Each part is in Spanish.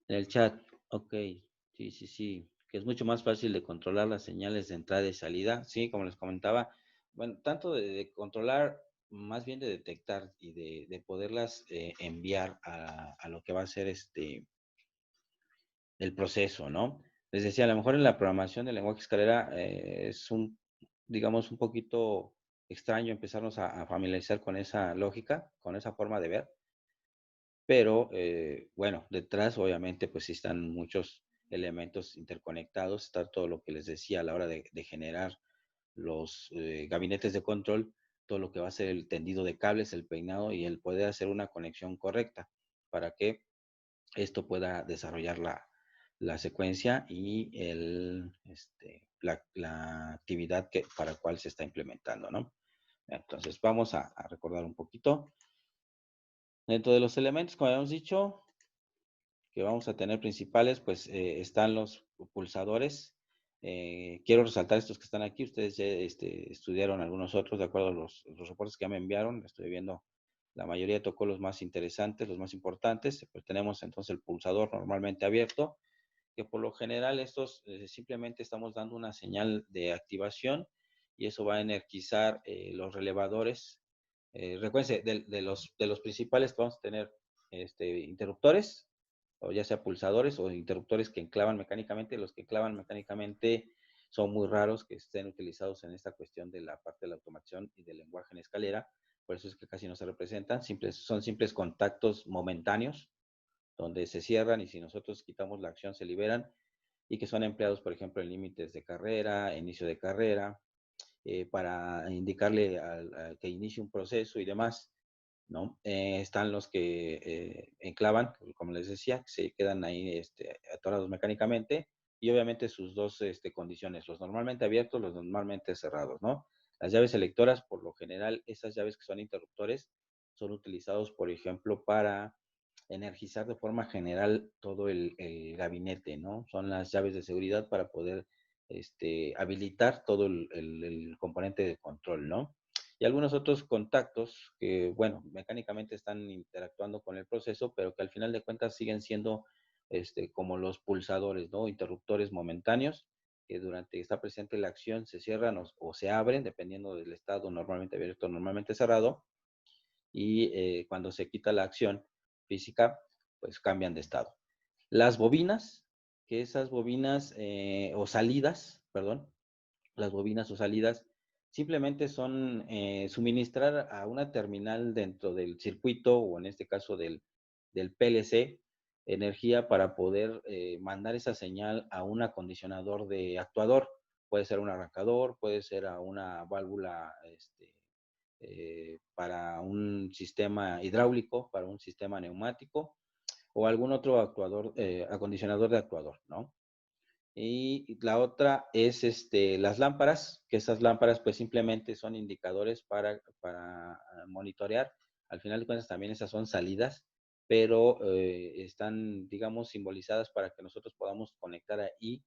En el chat, ok, sí, sí, sí, que es mucho más fácil de controlar las señales de entrada y salida, sí, como les comentaba, bueno, tanto de controlar, más bien de detectar y de poderlas enviar a lo que va a ser el proceso, ¿no? Les decía, a lo mejor en la programación del lenguaje escalera es un, digamos, un poquito extraño empezarnos a familiarizar con esa lógica, con esa forma de ver, pero bueno, detrás obviamente pues sí están muchos elementos interconectados, está todo lo que les decía a la hora de generar los gabinetes de control, todo lo que va a ser el tendido de cables, el peinado y el poder hacer una conexión correcta para que esto pueda desarrollar la secuencia y la actividad para la cual se está implementando, ¿no? Entonces vamos a recordar un poquito. Dentro de los elementos, como habíamos dicho, que vamos a tener principales, pues están los pulsadores. Quiero resaltar estos que están aquí. Ustedes ya estudiaron algunos otros de acuerdo a los reportes que ya me enviaron. Estoy viendo la mayoría tocó los más interesantes, los más importantes. Pues tenemos entonces el pulsador normalmente abierto, que por lo general estos simplemente estamos dando una señal de activación y eso va a energizar los relevadores. Recuérdense, de los principales que vamos a tener interruptores, o ya sea pulsadores o interruptores que enclavan mecánicamente. Los que enclavan mecánicamente son muy raros que estén utilizados en esta cuestión de la parte de la automación y del lenguaje en escalera, por eso es que casi no se representan, son simples contactos momentáneos donde se cierran y si nosotros quitamos la acción se liberan y que son empleados, por ejemplo, en límites de carrera, inicio de carrera, para indicarle que inicie un proceso y demás, ¿no? Están los que enclavan, como les decía, que se quedan ahí atorados mecánicamente y obviamente sus dos condiciones, los normalmente abiertos, los normalmente cerrados, ¿no? Las llaves selectoras, por lo general, esas llaves que son interruptores, son utilizados, por ejemplo, para energizar de forma general todo el gabinete, ¿no? Son las llaves de seguridad para poder habilitar todo el componente de control, ¿no? Y algunos otros contactos que, bueno, mecánicamente están interactuando con el proceso, pero que al final de cuentas siguen siendo como los pulsadores, ¿no? Interruptores momentáneos, que durante está presente la acción se cierran o se abren, dependiendo del estado, normalmente abierto, normalmente cerrado, y cuando se quita la acción física, pues cambian de estado. Las bobinas, que esas bobinas o salidas, perdón, las bobinas o salidas simplemente son suministrar a una terminal dentro del circuito o en este caso del PLC energía para poder mandar esa señal a un acondicionador de actuador. Puede ser un arrancador, puede ser a una válvula para un sistema hidráulico, para un sistema neumático o algún otro actuador, acondicionador de actuador, ¿no? Y la otra es las lámparas, que esas lámparas pues simplemente son indicadores para monitorear. Al final de cuentas también esas son salidas, pero están, digamos, simbolizadas para que nosotros podamos conectar ahí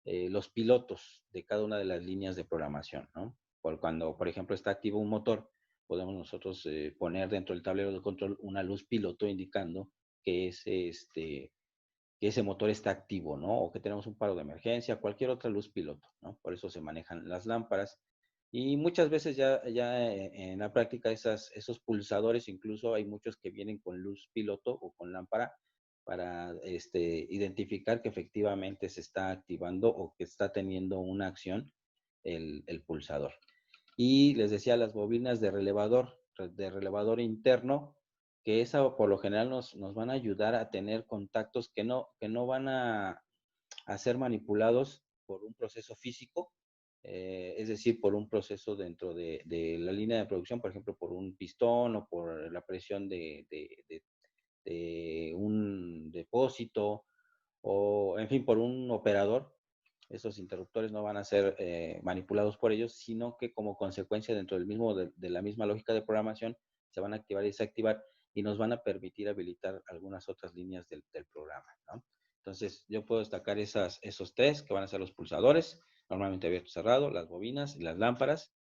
los pilotos de cada una de las líneas de programación, ¿no? Cuando, por ejemplo, está activo un motor, podemos nosotros poner dentro del tablero de control una luz piloto indicando que ese motor está activo, ¿no? O que tenemos un paro de emergencia, cualquier otra luz piloto, ¿no? Por eso se manejan las lámparas. Y muchas veces ya en la práctica esos pulsadores, incluso hay muchos que vienen con luz piloto o con lámpara para identificar que efectivamente se está activando o que está teniendo una acción el pulsador. Y les decía las bobinas de relevador interno, que esa por lo general nos van a ayudar a tener contactos que no van a ser manipulados por un proceso físico, es decir, por un proceso dentro de la línea de producción, por ejemplo, por un pistón o por la presión de un depósito o, en fin, por un operador. Esos interruptores no van a ser manipulados por ellos, sino que como consecuencia dentro de la misma lógica de programación se van a activar y desactivar y nos van a permitir habilitar algunas otras líneas del programa, ¿no? Entonces, yo puedo destacar esos tres que van a ser los pulsadores, normalmente abierto cerrado, las bobinas y las lámparas,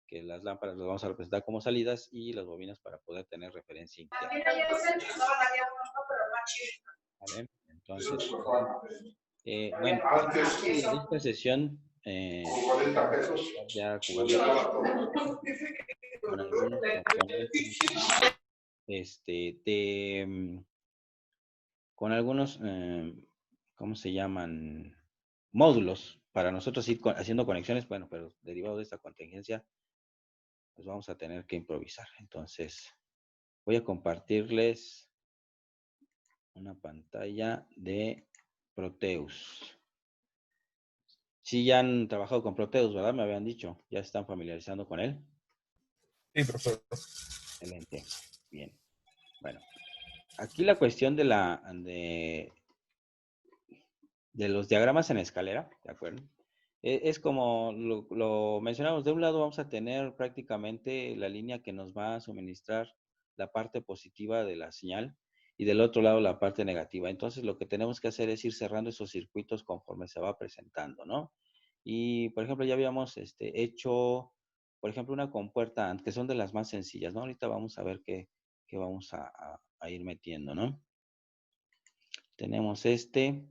que las lámparas las vamos a representar como salidas y las bobinas para poder tener referencia interna. ¿Vale? Entonces, bueno, a partir de esta sesión, ya jugando con algunos componentes, con algunos, ¿cómo se llaman? Módulos, para nosotros ir haciendo conexiones, bueno, pero derivado de esta contingencia, pues vamos a tener que improvisar. Entonces, voy a compartirles una pantalla de Proteus. Sí, ya han trabajado con Proteus, ¿verdad? Me habían dicho. Ya se están familiarizando con él. Sí, profesor. Excelente. Bien. Bueno, aquí la cuestión de de los diagramas en escalera, ¿de acuerdo? Es como lo mencionamos, de un lado vamos a tener prácticamente la línea que nos va a suministrar la parte positiva de la señal y del otro lado la parte negativa. Entonces lo que tenemos que hacer es ir cerrando esos circuitos conforme se va presentando, ¿no? Y por ejemplo ya habíamos hecho, por ejemplo, una compuerta AND, que son de las más sencillas, ¿no? Ahorita vamos a ver qué vamos a ir metiendo, ¿no? Tenemos este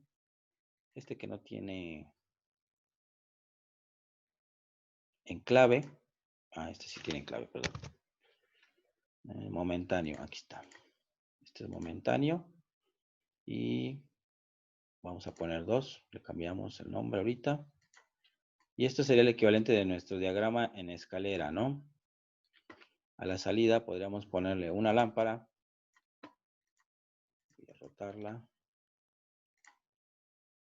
que no tiene enclave. Este sí tiene enclave, perdón. Momentáneo, aquí está. Este es momentáneo. Y vamos a poner 2. Le cambiamos el nombre ahorita. Y esto sería el equivalente de nuestro diagrama en escalera, ¿no? A la salida podríamos ponerle una lámpara. Voy a rotarla.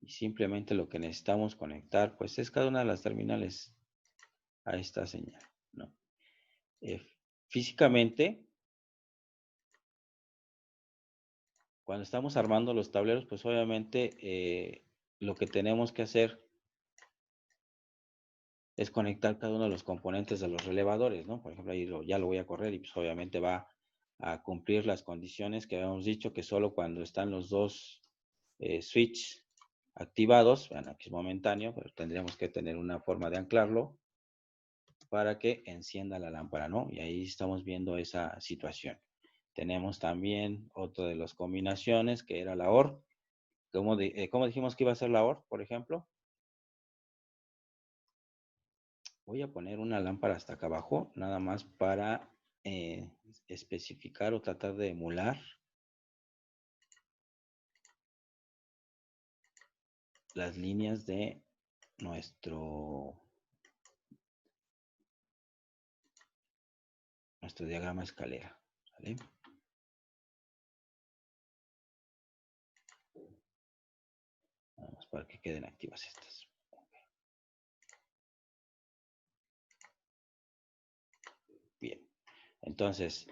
Y simplemente lo que necesitamos conectar, pues es cada una de las terminales a esta señal, ¿no? Físicamente, cuando estamos armando los tableros, pues obviamente lo que tenemos que hacer es conectar cada uno de los componentes de los relevadores, ¿no? Por ejemplo, ahí ya lo voy a correr y pues obviamente va a cumplir las condiciones que habíamos dicho, que solo cuando están los dos switch activados, bueno, aquí es momentáneo, pero tendríamos que tener una forma de anclarlo para que encienda la lámpara, ¿no? Y ahí estamos viendo esa situación. Tenemos también otra de las combinaciones, que era la OR. ¿Cómo dijimos que iba a ser la OR, por ejemplo? Voy a poner una lámpara hasta acá abajo, nada más para especificar o tratar de emular las líneas de nuestro diagrama escalera, ¿vale? Vamos para que queden activas estas. Bien, entonces,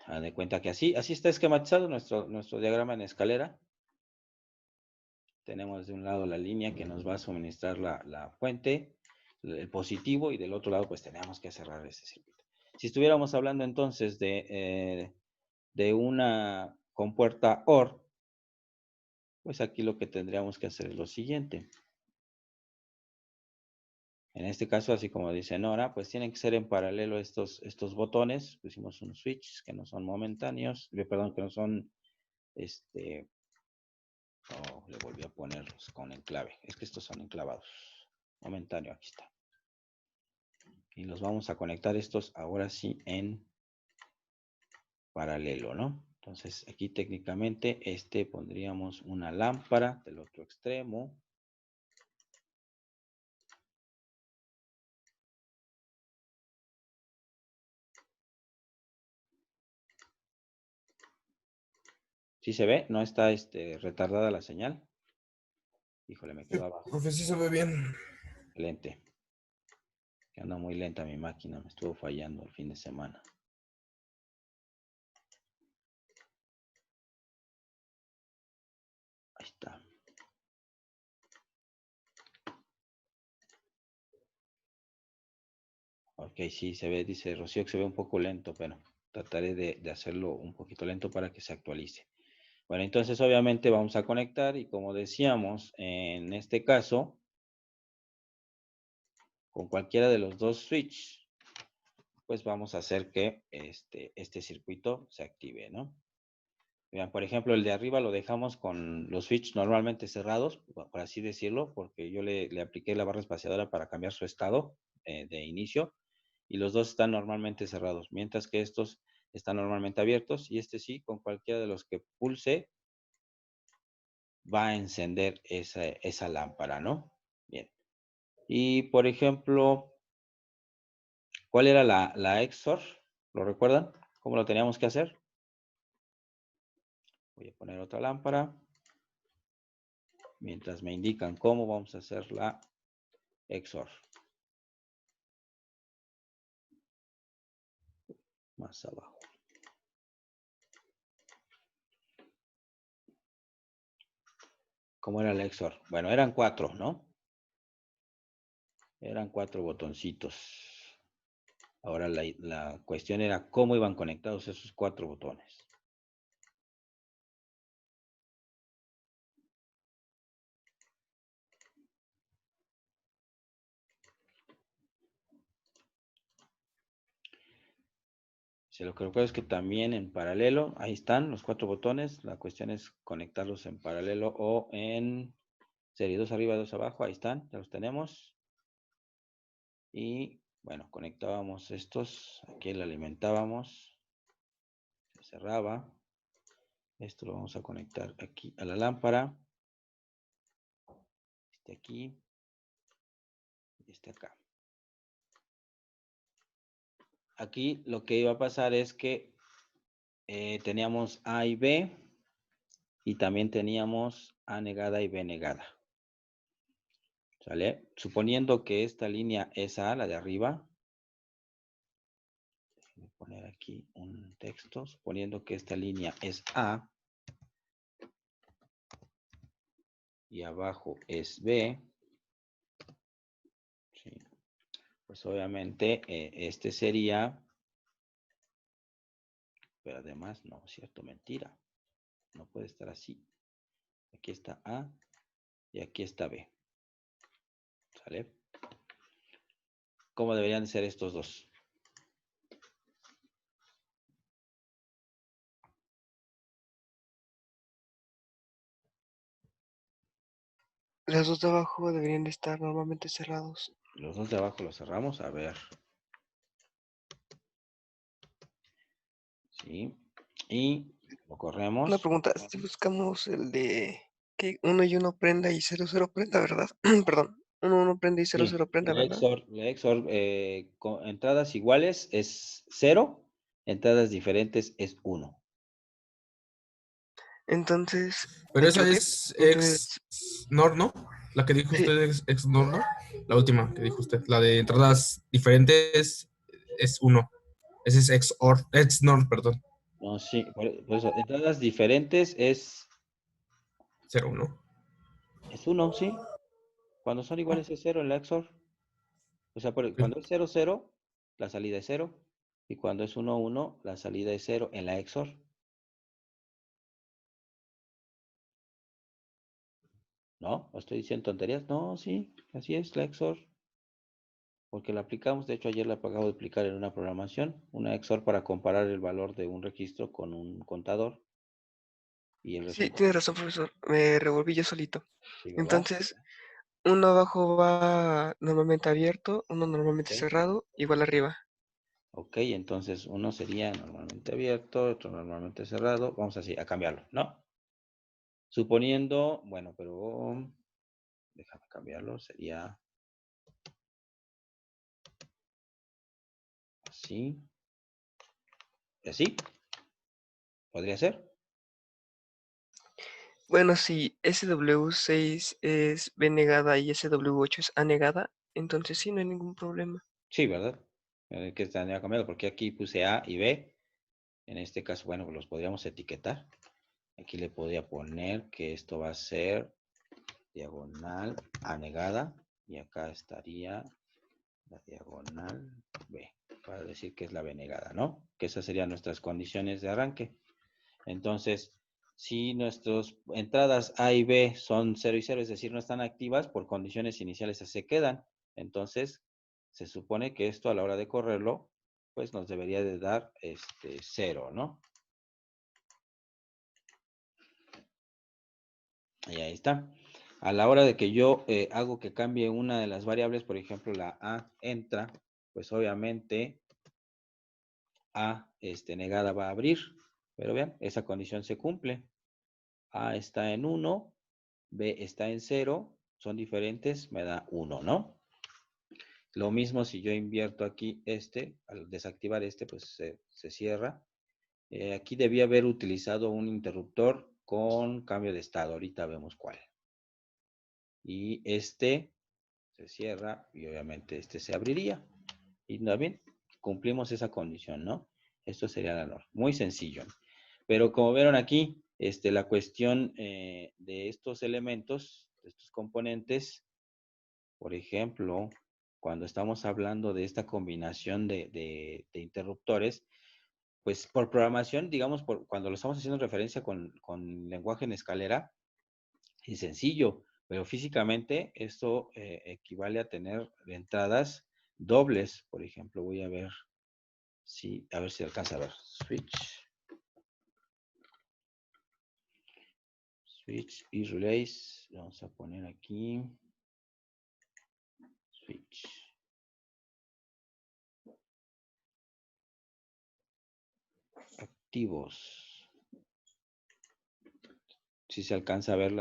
haz de cuenta que así está esquematizado nuestro diagrama en escalera. Tenemos de un lado la línea que nos va a suministrar la fuente, el positivo, y del otro lado pues tenemos que cerrar ese circuito. Si estuviéramos hablando entonces de una compuerta OR, pues aquí lo que tendríamos que hacer es lo siguiente. En este caso, así como dice Nora, pues tienen que ser en paralelo estos botones. Pusimos unos switches que no son momentáneos, perdón, que no son, le volví a ponerlos con enclave. Es que estos son enclavados. Momentáneo, aquí está. Y los vamos a conectar estos ahora sí en paralelo, ¿no? Entonces aquí técnicamente pondríamos una lámpara del otro extremo. ¿Sí se ve? ¿No está retardada la señal? Híjole, me quedo abajo. Profe, sí se ve bien. Excelente. Que anda muy lenta mi máquina, me estuvo fallando el fin de semana. Ahí está. Ok, sí, se ve, dice Rocío que se ve un poco lento, pero trataré de hacerlo un poquito lento para que se actualice. Bueno, entonces obviamente vamos a conectar y como decíamos, en este caso, con cualquiera de los dos switch, pues vamos a hacer que este circuito se active, ¿no? Vean, por ejemplo, el de arriba lo dejamos con los switch normalmente cerrados, por así decirlo, porque yo le apliqué la barra espaciadora para cambiar su estado de inicio, y los dos están normalmente cerrados, mientras que estos están normalmente abiertos, y este sí, con cualquiera de los que pulse, va a encender esa lámpara, ¿no? Bien. Y, por ejemplo, ¿cuál era la XOR? ¿Lo recuerdan? ¿Cómo lo teníamos que hacer? Voy a poner otra lámpara. Mientras me indican cómo vamos a hacer la XOR. Más abajo. ¿Cómo era el XOR? Bueno, eran 4, ¿no? Eran 4 botoncitos. Ahora la cuestión era cómo iban conectados esos 4 botones. Si lo que recuerdo es que también en paralelo, ahí están los 4 botones. La cuestión es conectarlos en paralelo o en serie, 2 arriba, 2 abajo. Ahí están, ya los tenemos. Y bueno, conectábamos estos. Aquí le alimentábamos. Se cerraba. Esto lo vamos a conectar aquí a la lámpara. Este aquí. Y este acá. Aquí lo que iba a pasar es que teníamos A y B. Y también teníamos A negada y B negada. ¿Sale? Suponiendo que esta línea es A, la de arriba. Voy a poner aquí un texto. Suponiendo que esta línea es A. Y abajo es B. ¿Sí? Pues obviamente este sería... Pero además, no, es cierto, mentira. No puede estar así. Aquí está A y aquí está B. ¿Sale? ¿Cómo deberían ser estos dos? Los dos de abajo deberían de estar normalmente cerrados. Los dos de abajo los cerramos. A ver. Sí. Y lo Una corremos. pregunta, si buscamos el de que 1 y 1 prenda y 0, 0 prenda, ¿verdad? Perdón, 1, 1 prenda y 0, Sí, 0 prenda, ¿verdad? la XOR con entradas iguales es 0. Entradas diferentes es 1. Entonces, Pero ¿me esa equivoqué? es Entonces, ex-NOR, ¿no? La que dijo sí, usted es ex-NOR, ¿no? La última que dijo usted. La de entradas diferentes es 1. Ese es ex-OR, ex-NOR, perdón. No, sí, por eso, entradas diferentes es 0, 1. 1, sí. Cuando son iguales es 0 en la XOR. O sea, Ok. cuando es 0, 0, la salida es 0. Y cuando es 1, 1, la salida es 0 en la XOR. ¿No? ¿O estoy diciendo tonterías? No, sí, así es la XOR. Porque la aplicamos, de hecho ayer la acabo de aplicar en una programación, una XOR para comparar el valor de un registro con un contador. Y el sí, resultado, tiene razón, profesor. Me revolví yo solito. sí, ¿verdad? Entonces, uno abajo va normalmente abierto, uno normalmente Ok. cerrado, igual arriba. Ok, entonces uno sería normalmente abierto, otro normalmente cerrado. Vamos así, a cambiarlo, ¿no? Suponiendo, bueno, pero déjame cambiarlo, sería así, y así, podría ser. Bueno, si SW6 es B negada y SW8 es A negada, entonces sí, no hay ningún problema. Sí, ¿verdad? Que estaría cambiado porque aquí puse A y B. En este caso, bueno, pues los podríamos etiquetar. Aquí le podría poner que esto va a ser diagonal A negada y acá estaría la diagonal B, para decir que es la B negada, ¿no? Que esas serían nuestras condiciones de arranque. Entonces, si nuestras entradas A y B son 0 y 0, es decir, no están activas, por condiciones iniciales se quedan. Entonces, se supone que esto a la hora de correrlo, pues nos debería de dar 0, ¿no? Y ahí está. A la hora de que yo hago que cambie una de las variables, por ejemplo, la A entra, pues obviamente A negada va a abrir. Pero vean, esa condición se cumple. A está en 1, B está en 0, son diferentes, me da 1, ¿no? Lo mismo si yo invierto aquí al desactivar pues se cierra. Aquí debía haber utilizado un interruptor con cambio de estado, ahorita vemos cuál. Y se cierra y obviamente se abriría. Y también cumplimos esa condición, ¿no? Esto sería la norma. Muy sencillo. Pero como vieron aquí, la cuestión de estos elementos, de estos componentes, por ejemplo, cuando estamos hablando de esta combinación de interruptores, pues por programación, digamos, cuando lo estamos haciendo referencia con lenguaje en escalera, es sencillo, pero físicamente esto equivale a tener entradas dobles. Por ejemplo, voy a ver si alcanza a ver. Switch y relays. Vamos a poner aquí. Switch. Activos. Si se alcanza a ver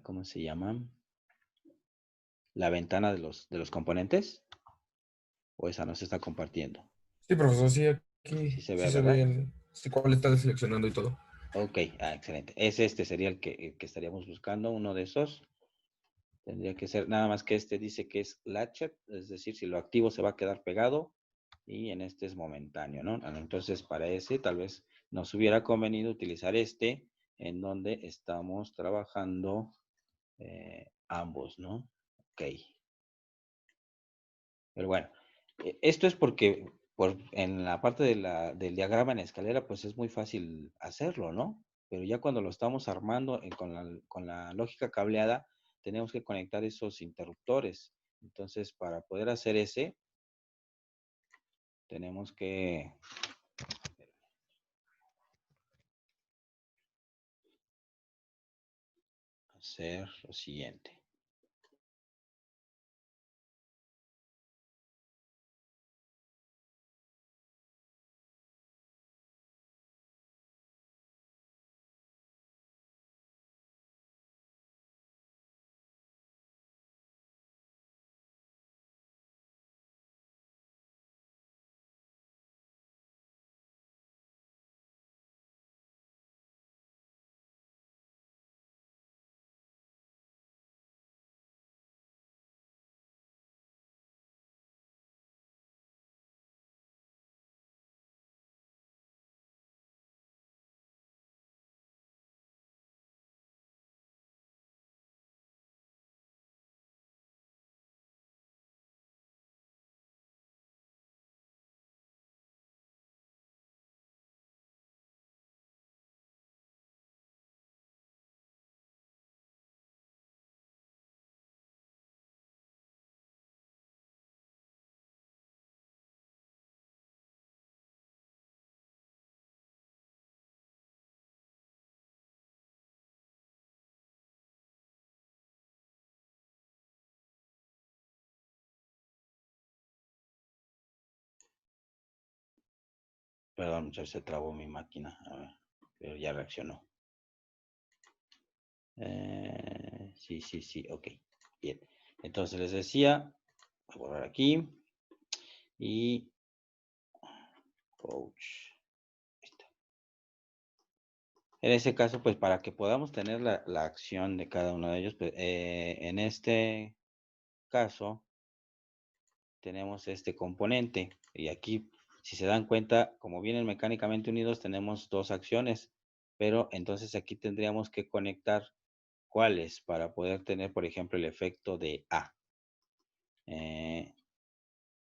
¿cómo se llama? La ventana de los componentes. ¿O esa no se está compartiendo? Sí, profesor, sí, aquí Sí se sí ve, se ¿verdad? ve sí, cuál está seleccionando y todo. Ok, excelente. Sería el que estaríamos buscando, uno de esos. Tendría que ser, nada más que dice que es latched, es decir, si lo activo se va a quedar pegado y en es momentáneo, ¿no? Entonces, para tal vez nos hubiera convenido utilizar en donde estamos trabajando ambos, ¿no? Ok. Pero bueno, esto es porque en la parte del diagrama en escalera, pues es muy fácil hacerlo, ¿no? Pero ya cuando lo estamos armando con la lógica cableada, tenemos que conectar esos interruptores. Entonces, para poder hacer tenemos que hacer lo siguiente. Perdón, muchachos, se trabó mi máquina. A ver, pero ya reaccionó. Sí, ok. Bien. Entonces les decía, voy a borrar aquí. Y coach. En ese caso, pues para que podamos tener la acción de cada uno de ellos, pues, en este caso tenemos este componente. Y aquí, si se dan cuenta, como vienen mecánicamente unidos, tenemos dos acciones. Pero entonces aquí tendríamos que conectar cuáles para poder tener, por ejemplo, el efecto de A.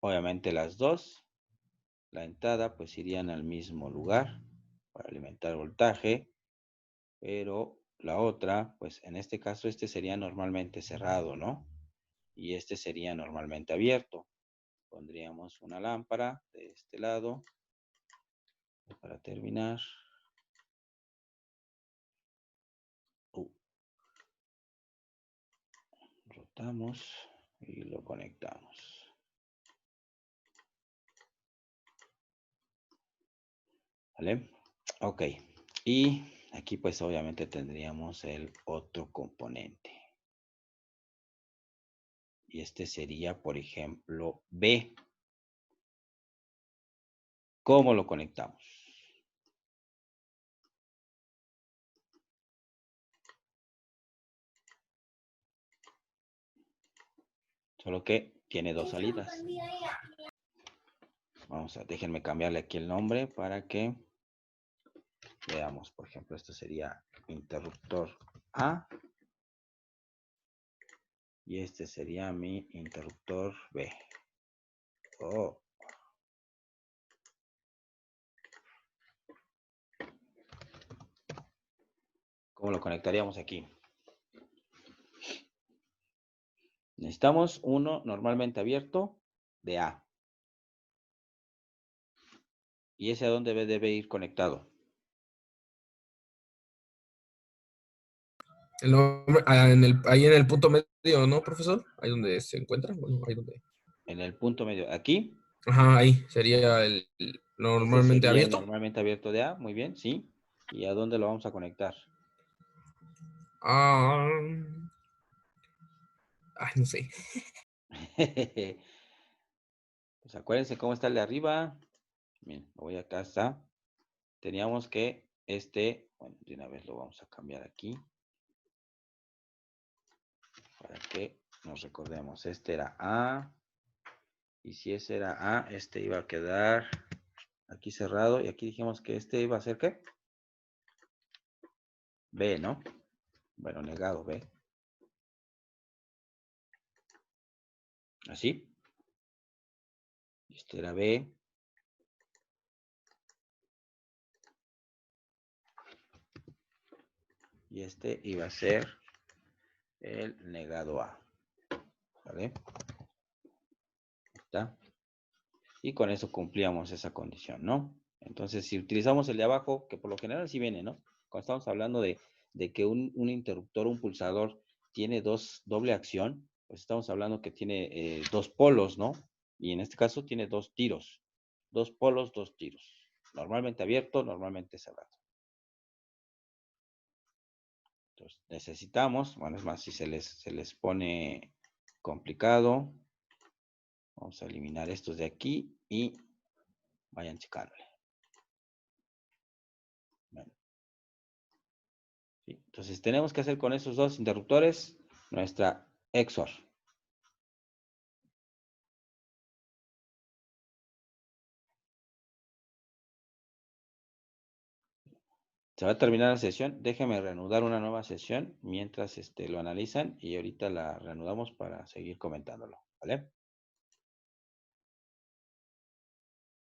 Obviamente las dos. La entrada pues irían al mismo lugar para alimentar voltaje, pero la otra, pues en este caso sería normalmente cerrado, ¿no? Y sería normalmente abierto. Pondríamos una lámpara de este lado para terminar. Cortamos y lo conectamos. ¿Vale? Ok. Y aquí pues obviamente tendríamos el otro componente. Y este sería, por ejemplo, B. ¿Cómo lo conectamos? Solo que tiene dos salidas. Déjenme cambiarle aquí el nombre para que veamos. Por ejemplo, esto sería interruptor A. Y este sería mi interruptor B. Oh. ¿Cómo lo conectaríamos aquí? Necesitamos uno normalmente abierto de A. ¿Y ese a dónde debe ir conectado? Ahí en el punto medio, ¿no, profesor? Ahí donde se encuentra. Bueno, ahí donde. En el punto medio. ¿Aquí? Ajá, ahí sería el Ese normalmente sería el abierto. normalmente abierto de A. Muy bien, sí. ¿Y a dónde lo vamos a conectar? No sé. Pues acuérdense cómo está el de arriba. Bien, voy acá, está. Teníamos que bueno, de una vez lo vamos a cambiar aquí. Para que nos recordemos. Este era A. Y si ese era A, este iba a quedar aquí cerrado. Y aquí dijimos que este iba a ser ¿qué? B, ¿no? Bueno, negado B. Así. Este era B. Y este iba a ser el negado A. ¿Vale? ¿Está? Y con eso cumplíamos esa condición, ¿no? Entonces, si utilizamos el de abajo, que por lo general sí viene, ¿no? Cuando estamos hablando de que un interruptor, un pulsador, tiene doble acción, pues estamos hablando que tiene dos polos, ¿no? Y en este caso tiene dos tiros. Dos polos, dos tiros. Normalmente abierto, normalmente cerrado. Entonces, necesitamos, bueno, es más, si se les pone complicado, vamos a eliminar estos de aquí y vayan checándole. Bueno. ¿Sí? Entonces, tenemos que hacer con esos dos interruptores nuestra XOR. Se va a terminar la sesión. Déjeme reanudar una nueva sesión mientras lo analizan y ahorita la reanudamos para seguir comentándolo. ¿Vale?